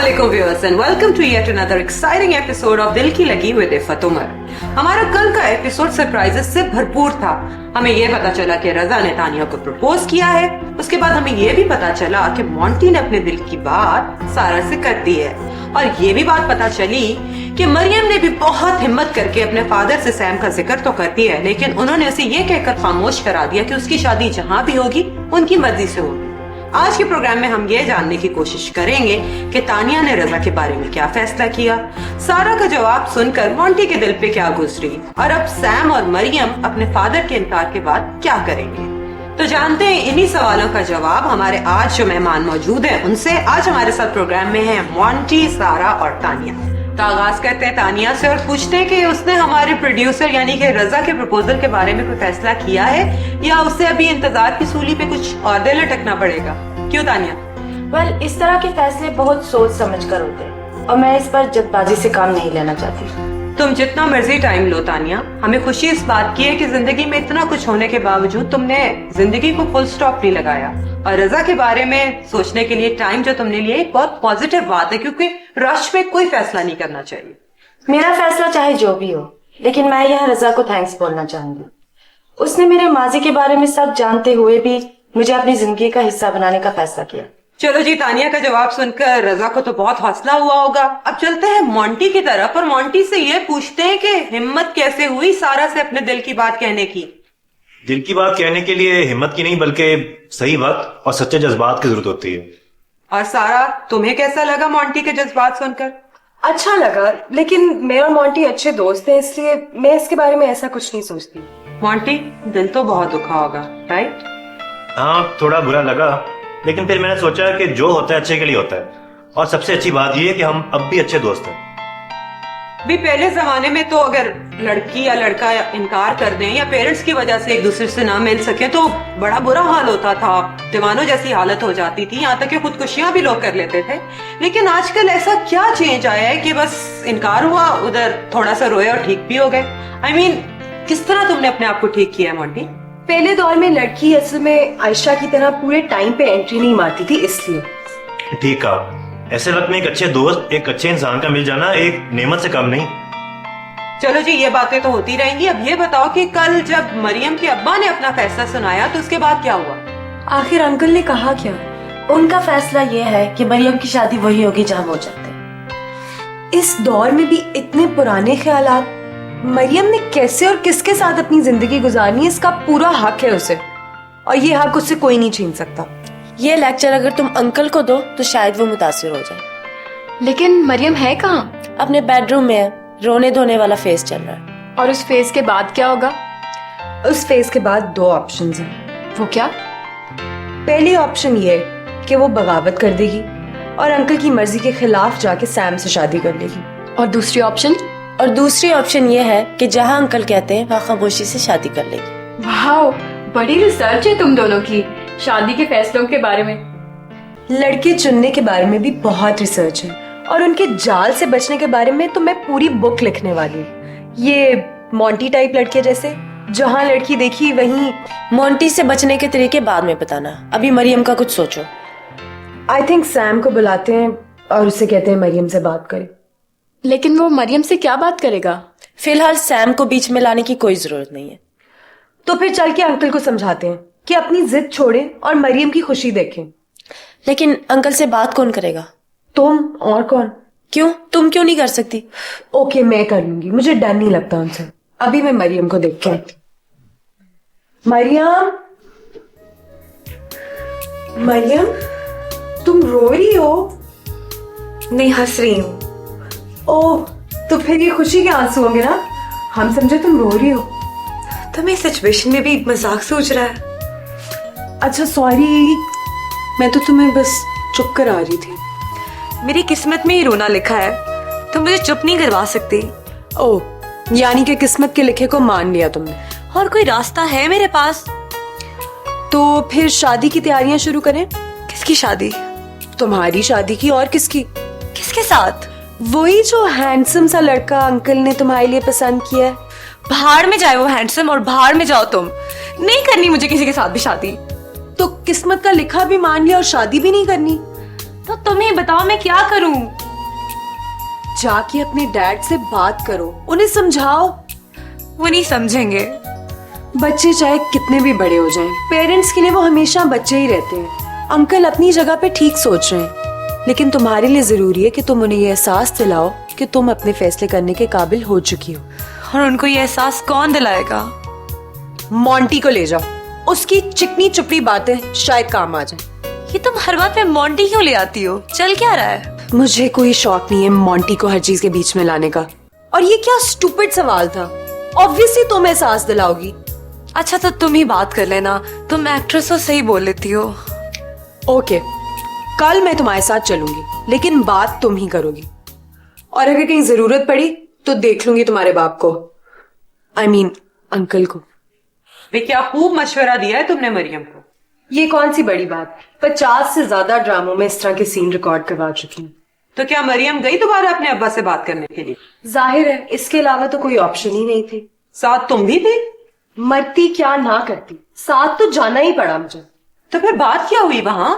Assalamualaikum viewers and welcome to yet another exciting episode of दिल की लगी with Iffat Umar. हमारा कल का एपिसोड सरप्राइजेस से भरपूर था। हमें ये पता चला कि रजा ने तानिया को प्रपोज किया है। उसके बाद हमें ये भी पता चला कि मोंटी ने अपने दिल की बात सारा से कर दी है। और ये भी बात पता चली कि मरियम ने भी बहुत हिम्मत करके अपने फादर से सैम का जिक्र तो कर दिया है, लेकिन उन्होंने उसे ये कहकर खामोश करा दिया कि उसकी शादी जहाँ भी होगी उनकी मर्जी से होगी। आज के प्रोग्राम में हम ये जानने की कोशिश करेंगे कि तानिया ने रजा के बारे में क्या फैसला किया, सारा का जवाब सुनकर मोंटी के दिल पे क्या गुजरी और अब सैम और मरियम अपने फादर के इनकार के बाद क्या करेंगे। तो जानते हैं इन्हीं सवालों का जवाब हमारे आज जो मेहमान मौजूद हैं उनसे। आज हमारे साथ प्रोग्राम में है मोंटी, सारा और तानिया। तो आगाज करते हैं तानिया से और पूछते हैं कि उसने हमारे प्रोड्यूसर यानी कि रजा के प्रपोजल के बारे में कोई फैसला किया है या उसे अभी इंतजार की सूली पे कुछ और देर लटकना पड़ेगा। क्यों तानिया? वेल, इस तरह के फैसले बहुत सोच समझ कर होते हैं और मैं इस पर जल्दबाजी से काम नहीं लेना चाहती। तुम जितना मर्जी टाइम लो तानिया, हमें खुशी इस बात की है कि जिंदगी में इतना कुछ होने के बावजूद तुमने जिंदगी को फुल स्टॉप नहीं लगाया और रजा के बारे में सोचने के लिए टाइम जो तुमने लिया एक बहुत पॉजिटिव बात है, क्योंकि रश में कोई फैसला नहीं करना चाहिए। मेरा फैसला चाहे जो भी हो, लेकिन मैं यहाँ रजा को थैंक्स बोलना चाहूंगी। उसने मेरे माजी के बारे में सब जानते हुए भी मुझे अपनी जिंदगी का हिस्सा बनाने का फैसला किया। चलो जी, तानिया का जवाब सुनकर रजा को तो बहुत हौसला हुआ होगा। अब चलते हैं मोंटी की तरफ और मोंटी से ये पूछते हैं कि हिम्मत कैसे हुई सारा से अपने दिल की बात कहने की। दिल की बात कहने के लिए हिम्मत की नहीं बल्कि सही वक्त और सच्चे जज्बात की जरूरत होती है। और सारा, तुम्हें कैसा लगा मोंटी के जज्बात सुनकर? अच्छा लगा, लेकिन मेरा मोंटी अच्छे दोस्त है, इसलिए मैं इसके बारे में ऐसा कुछ नहीं सोचती। मोंटी, दिल तो बहुत दुखा होगा, राइट? हाँ, थोड़ा बुरा लगा, लेकिन फिर मैंने सोचा कि जो होता है अच्छे के लिए होता है और सबसे अच्छी बात यह है कि हम अब भी अच्छे दोस्त हैं। भी पहले जमाने में तो अगर लड़की या लड़का इनकार कर दें या पेरेंट्स की वजह से एक दूसरे से ना मिल सके तो बड़ा बुरा हाल होता था, दीवानों जैसी हालत हो जाती थी, यहाँ तक कि खुदकुशियां भी लोग कर लेते थे। लेकिन आजकल ऐसा क्या चेंज आया है कि बस इनकार हुआ, उधर थोड़ा सा रोए और ठीक भी हो गए। I mean, किस तरह तुमने अपने आप को ठीक किया है मोंटी? पहले दौर में लड़की असल में आयशा की तरह पूरे टाइम पे एंट्री नहीं मारती थी, इसलिए। ठीक है, ऐसे वक्त में एक अच्छे दोस्त, एक अच्छे इंसान का मिल जाना एक नेमत से कम नहीं। चलो जी, ये बातें तो होती रहेंगी। अब ये बताओ कि कल जब मरियम के अब्बा ने अपना फैसला सुनाया तो उसके बाद क्या हुआ? आखिर अंकल ने कहा क्या? उनका फैसला ये है कि मरियम की शादी वही होगी जहाँ वो चाहते हैं। इस दौर में भी इतने पुराने ख्यालात, मरियम ने कैसे और किसके साथ अपनी जिंदगी गुजारनी है इसका पूरा हक है उसे, और ये हक उससे कोई नहीं छीन सकता। ये लेक्चर अगर तुम अंकल को दो तो शायद वो मुतासिर हो जाए। लेकिन मरियम है कहाँ? अपने बेडरूम में है, रोने धोने वाला फेज चल रहा है। और उस फेज के बाद क्या होगा? उस फेज के बाद दो ऑप्शंस हैं। वो क्या? पहली ऑप्शन ये कि वो बगावत कर देगी और अंकल की मर्जी के खिलाफ जाके सैम से शादी कर लेगी। और दूसरी ऑप्शन? और दूसरी ऑप्शन ये है कि जहाँ अंकल कहते हैं वहाँ खामोशी से शादी कर लेगी। वाह, बड़ी रिसर्च है तुम दोनों की शादी के फैसलों के बारे में। लड़के चुनने के बारे में भी बहुत रिसर्च है और उनके जाल से बचने के बारे में तो मैं पूरी बुक लिखने वाली हूँ। ये मोंटी टाइप लड़के जैसे, जहाँ लड़की देखी वहीं। मोंटी से बचने के तरीके बाद में बताना, अभी मरियम का कुछ सोचो। आई थिंक सैम को बुलाते हैं और उससे कहते हैं मरियम से बात करे। लेकिन वो मरियम से क्या बात करेगा? फिलहाल सैम को बीच में लाने की कोई जरूरत नहीं है। तो फिर चल के अंकल को समझाते हैं कि अपनी जिद छोड़े और मरियम की खुशी देखें। लेकिन अंकल से बात कौन करेगा? तुम और कौन? क्यों, तुम क्यों नहीं कर सकती? ओके, मैं कर लूंगी, मुझे डर नहीं लगता उनसे। अभी मैं मरियम को देख के आती। मरियम, मरियम, तुम रो रही हो? नहीं, हंस रही हूँ। ओह, तो फिर ये खुशी के आंसू होंगे ना, हम समझे तुम रो रही हो। तुम्हें सिचुएशन में भी मजाक सूझ रहा है? अच्छा सॉरी, मैं तो तुम्हें बस चुप करा रही थी। मेरी किस्मत में ही रोना लिखा है, तुम मुझे चुप नहीं करवा सकती। ओह, यानी कि किस्मत के लिखे को मान लिया तुमने। और कोई रास्ता है मेरे पास? तो फिर शादी की तैयारियां शुरू करें। किसकी शादी? तुम्हारी शादी की, और किसकी? किसके साथ? वही जो हैंडसम सा लड़का अंकल ने तुम्हारे लिए पसंद किया है। भाड़ में जाए वो हैंडसम और भाड़ में जाओ तुम। नहीं करनी मुझे किसी के साथ भी शादी। तो किस्मत का लिखा भी मान लिया और शादी भी नहीं करनी? तो तुम ही बताओ मैं क्या करूं? जाके अपने डैड से बात करो, उन्हें समझाओ। वो नहीं समझेंगे। बच्चे चाहे कितने भी बड़े हो जाएं, पेरेंट्स के लिए वो हमेशा बच्चे ही रहते हैं। अंकल अपनी जगह पे ठीक सोच रहे हैं, लेकिन तुम्हारे लिए जरूरी है कि तुम उन्हें ये एहसास दिलाओ कि तुम अपने फैसले करने के काबिल हो चुकी हो। और उनको ये एहसास कौन दिलाएगा? मॉन्टी को ले जाओ, उसकी चिकनी चुपड़ी बातें शायद काम आ जाए। ये तुम हर बात में मॉन्टी क्यों ले आती हो? चल क्या रहा है? मुझे कोई शौक नहीं है मॉन्टी को हर चीज के बीच में लाने का। और ये क्या स्टूपिड सवाल था? ऑब्वियसली तुम एहसास दिलाओगी। अच्छा तो तुम ही बात कर लेना, तुम एक्ट्रेस हो, सही बोल लेती हो। ओके, कल मैं तुम्हारे साथ चलूंगी, लेकिन बात तुम ही करोगी। और अगर कहीं जरूरत पड़ी तो देख लूंगी तुम्हारे बाप को, आई मीन अंकल को। वे क्या खूब मशवरा दिया है तुमने मरियम को। ये कौन सी बड़ी बात, 50 से ज्यादा ड्रामों में इस तरह के सीन रिकॉर्ड करवा चुकी हूँ। तो क्या मरियम गई दोबारा अपने अब्बा से बात करने के लिए? जाहिर है, इसके अलावा तो कोई ऑप्शन ही नहीं थी। साथ तुम भी थे? मरती क्या ना करती, साथ तो जाना ही पड़ा मुझे। तो फिर बात क्या हुई वहां?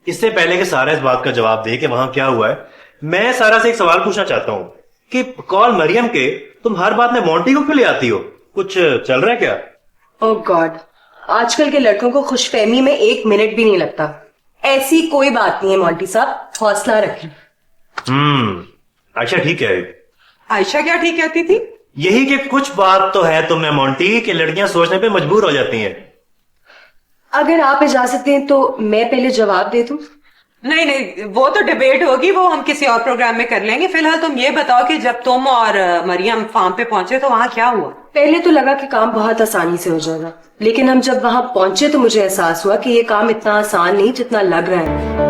इससे पहले कि सारा इस बात का जवाब दे कि वहां क्या हुआ है, मैं सारा से एक सवाल पूछना चाहता हूँ कि कॉल मरियम के तुम हर बात में मोंटी को क्यों ले आती हो? कुछ चल रहा है क्या? ओह गॉड, आजकल के लड़कों को खुशफहमी में 1 मिनट भी नहीं लगता। ऐसी कोई बात नहीं है मोंटी साहब, हौसला रखें। अच्छा ठीक है। आयशा क्या ठीक कहती थी? यही कि कुछ बात तो है तुम में मोंटी कि लड़कियां सोचने पे मजबूर हो जाती हैं। अगर आप इजाजत दें तो मैं पहले जवाब दे दूं। नहीं नहीं, वो तो डिबेट होगी, वो हम किसी और प्रोग्राम में कर लेंगे। फिलहाल तुम ये बताओ कि जब तुम और मरियम फार्म पे पहुंचे तो वहां क्या हुआ? पहले तो लगा कि काम बहुत आसानी से हो जाएगा, लेकिन हम जब वहां पहुंचे तो मुझे एहसास हुआ कि ये काम इतना आसान नहीं जितना लग रहा है।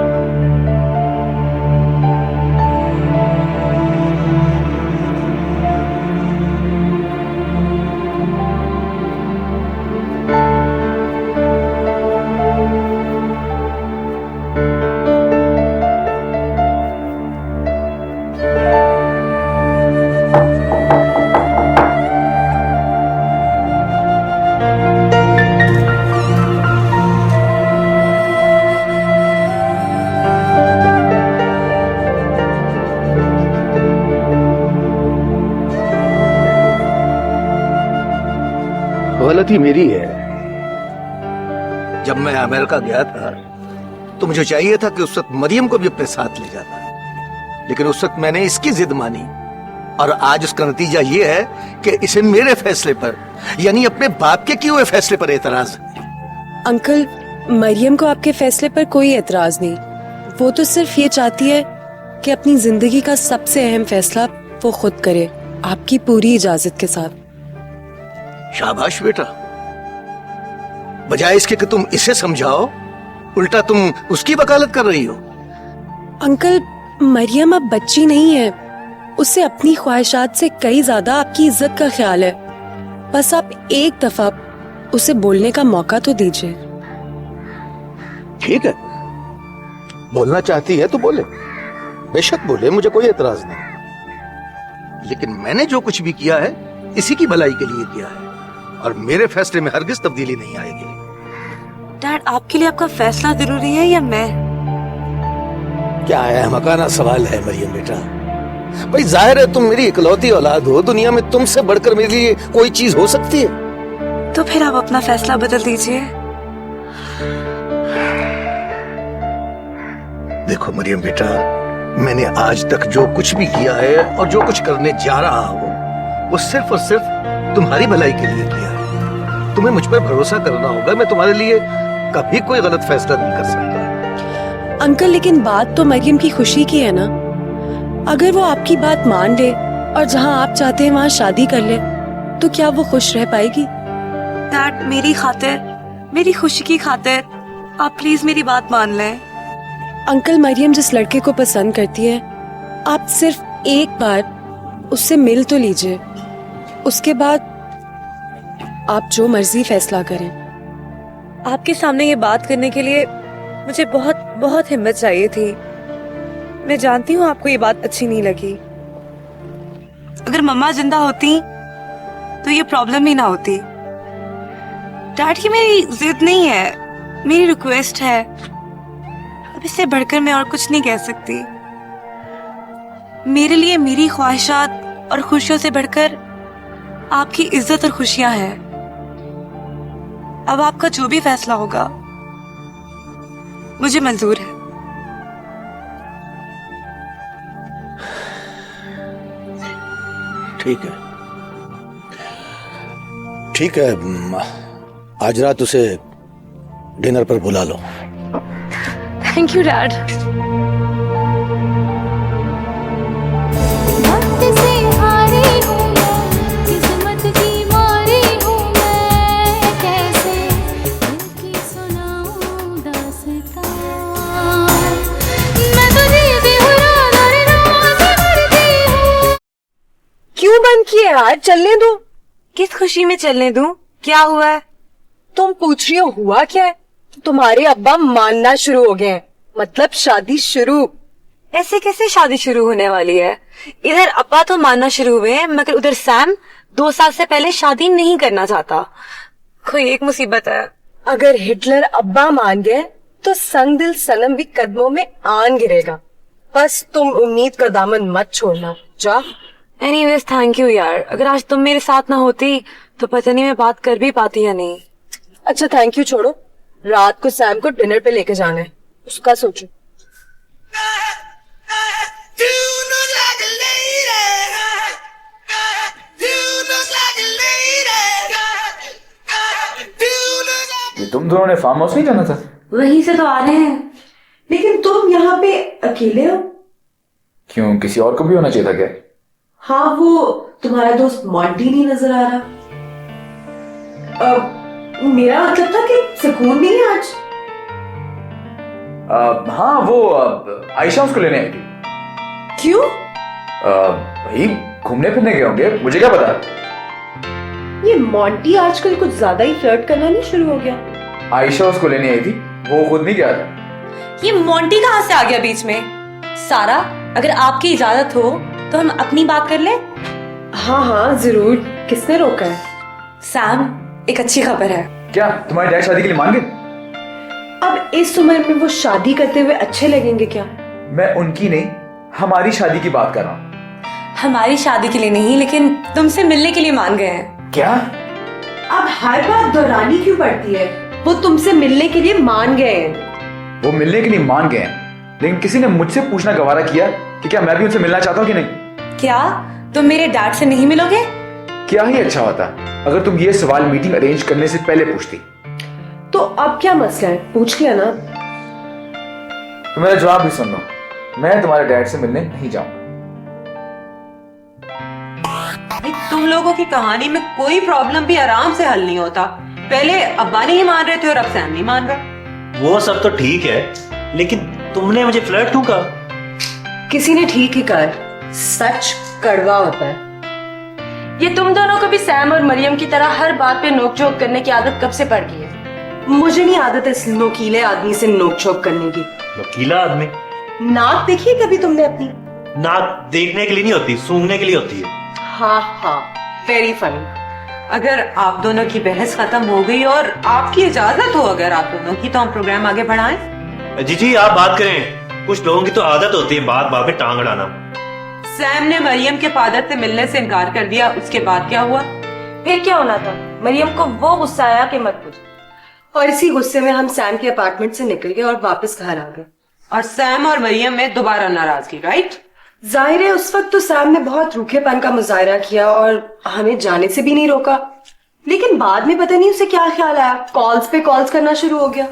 गलती मेरी है। जब मैं अमेरिका गया था तो मुझे चाहिए था कि उस वक्त मरियम को भी अपने साथ ले जाता, लेकिन उस वक्त मैंने इसकी जिद मानी और आज उसका नतीजा ये है कि इसे मेरे फैसले पर, यानी अपने बाप के किए हुए फैसले पर एतराज है। अंकल, मरियम को आपके फैसले पर कोई एतराज नहीं। वो तो सिर्फ ये चाहती है कि अपनी जिंदगी का सबसे अहम फैसला वो खुद करे, आपकी पूरी इजाजत के साथ। शाबाश बेटा, बजाय इसके कि तुम इसे समझाओ, उल्टा तुम उसकी वकालत कर रही हो। अंकल, मरियम अब बच्ची नहीं है, उसे अपनी ख्वाहिशात से कई ज्यादा आपकी इज्जत का ख्याल है। बस आप एक दफा उसे बोलने का मौका तो दीजिए। ठीक है, बोलना चाहती है तो बोले, बेशक बोले, मुझे कोई एतराज नहीं। लेकिन मैंने जो कुछ भी किया है इसी की भलाई के लिए किया है और मेरे फैसले में हरगिज तब्दीली नहीं आएगी। डैड, आपके लिए आपका फैसला जरूरी है या मैं? क्या है मकाना सवाल है मरियम बेटा। भाई जाहिर है तुम मेरी इकलौती औलाद हो, दुनिया में तुमसे बढ़कर मेरे लिए कोई चीज हो सकती है। तो फिर आप अपना फैसला बदल दीजिए। देखो मरियम बेटा, मैंने आज तक जो कुछ भी किया है और जो कुछ करने जा रहा हूँ वो सिर्फ और सिर्फ तुम्हारी भलाई के लिए किया है। तुम्हें मुझ पर भरोसा करना होगा, मैं तुम्हारे लिए कभी कोई गलत फैसला नहीं कर सकता। अंकल, लेकिन बात तो मरियम की खुशी की है ना। अगर वो आपकी बात मान ले और जहाँ आप चाहते हैं वहाँ शादी कर ले, तो क्या वो खुश रह पाएगी? डैड, मेरी खातिर, मेरी खुशी की खातिर आप प्लीज मेरी बात मान लें। अंकल, मरियम जिस लड़के को पसंद करती है, आप सिर्फ एक बार उससे मिल तो लीजिए। उसके बाद आप जो मर्जी फैसला करें। आपके सामने ये बात करने के लिए मुझे बहुत बहुत हिम्मत चाहिए थी। मैं जानती हूँ आपको ये बात अच्छी नहीं लगी। अगर मम्मा जिंदा होती तो ये प्रॉब्लम ही ना होती। डैड, की मेरी जिद नहीं है, मेरी रिक्वेस्ट है। अब इससे बढ़कर मैं और कुछ नहीं कह सकती। मेरे लिए मेरी ख्वाहिशात और खुशियों से बढ़कर आपकी इज्जत और खुशियां हैं। अब आपका जो भी फैसला होगा मुझे मंजूर है। ठीक है, ठीक है। आज रात उसे डिनर पर बुला लो। Thank you dad. वक्त से हारी हूँ मैं, किस्मत की मारी हूँ मैं, कैसे दिल की सुनाऊँ दास्तां। मैं तुझे बेहुरा नाज करती हूँ। क्यों बंद किए यार? चलने दो। किस खुशी में चलने दूं? क्या हुआ है? तुम पूछ रही हो हुआ क्या है? तुम्हारे अब्बा मानना शुरू हो गए हैं, मतलब शादी शुरू। ऐसे कैसे शादी शुरू होने वाली है? इधर अब्बा तो मानना शुरू हुए हैं, मगर उधर सैम 2 साल से पहले शादी नहीं करना चाहता। कोई एक मुसीबत है। अगर हिटलर अब्बा मान गए तो संग दिल सनम भी कदमों में आन गिरेगा। बस तुम उम्मीद का दामन मत छोड़ना। जा। एनीवेज थैंक यू यार। अगर आज तुम मेरे साथ ना होती तो पता नहीं मैं बात कर भी पाती या नहीं। अच्छा थैंक यू छोड़ो, रात को सैम को डिनर पे लेके जाना है, उसका सोचो। तुम दोनों ने फार्म हाउस नहीं जाना था? वहीं से तो आ रहे हैं। लेकिन तुम यहाँ पे अकेले हो? क्यों, किसी और को भी होना चाहिए था क्या? हाँ, वो तुम्हारा दोस्त मॉन्टी नहीं नजर आ रहा। मेरा मतलब था कि सुकून नहीं है आज। हाँ, वो आयशा उसको लेने आई थी। क्यों? भाई घूमने फिरने गए होंगे, मुझे क्या पता। ये मॉन्टी आजकल कुछ ज्यादा ही फ्लर्ट करना नहीं शुरू हो गया। आयशा उसको लेने आई थी, वो खुद नहीं गया था। ये मोंटी कहाँ से आ गया बीच में? सारा, अगर आपकी इजाजत हो तो हम अपनी बात कर ले। हाँ हाँ जरूर, किसने रोका है? सैम, एक अच्छी खबर है। क्या तुम्हारे डैड शादी के लिए मान गए? अब इस उम्र में वो शादी करते हुए अच्छे लगेंगे क्या? मैं उनकी नहीं, हमारी शादी की बात कर रहा हूँ। हमारी शादी के लिए नहीं, लेकिन तुमसे मिलने के लिए मान गए हैं। क्या? अब हर बात दोहरानी क्यों पड़ती है? वो तुमसे मिलने के लिए मान गए हैं। वो मिलने के लिए मान गए हैं, लेकिन किसी ने मुझसे पूछना गवारा किया कि क्या मैं भी उनसे मिलना चाहता हूँ कि नहीं। क्या तुम मेरे डैड से नहीं मिलोगे? क्या ही अच्छा होता अगर तुम ये सवाल मीटिंग अरेंज करने से पहले पूछती। तो अब क्या मसला है, पूछ लिया ना। तो मेरा जवाब भी सुन लो, मैं तुम्हारे डैड से मिलने नहीं जाऊंगा। तुम लोगों की कहानी में कोई प्रॉब्लम भी आराम से हल नहीं होता। पहले अब्बा नहीं मान रहे थे और अब सैम नहीं मान रहा। वो सब तो ठीक है, लेकिन तुमने मुझे फ्लर्ट क्यों कहा? किसी ने ठीक ही कहा, सच कड़वा होता है। ये तुम दोनों को भी सैम और मरियम की तरह हर बात पे नोकझोंक करने की आदत कब से पड़ गई है? मुझे नहीं आदत इस नोकीले आदमी से नोकझोंक करने की। नोकीला आदमी? नाक देखी है कभी तुमने अपनी? नाक देखने के लिए नहीं होती, सूंघने के लिए होती है। हाँ हाँ, वेरी फनी। अगर आप दोनों की बहस खत्म हो गई और आपकी इजाजत हो अगर आप दोनों की, तो हम प्रोग्राम आगे बढ़ाएं। जी आप बात करें। कुछ लोगों की तो आदत होती है बात बात में टांग अड़ाना। सैम ने मरियम के फादर से मिलने से इनकार कर दिया, उसके बाद क्या हुआ? फिर क्या होना था? मरियम को वो गुस्सा आया कि मत पूछो। और इसी गुस्से में हम सैम के अपार्टमेंट से निकल गए और वापस घर आ गए। और सैम और मरियम में दोबारा नाराजगी, राइट? जाहिर है उस वक्त तो सैम ने बहुत रूखेपन का मुजाहरा किया और हमें जाने से भी नहीं रोका, लेकिन बाद में पता नहीं उसे क्या ख्याल आया, कॉल्स पे कॉल्स करना शुरू हो गया।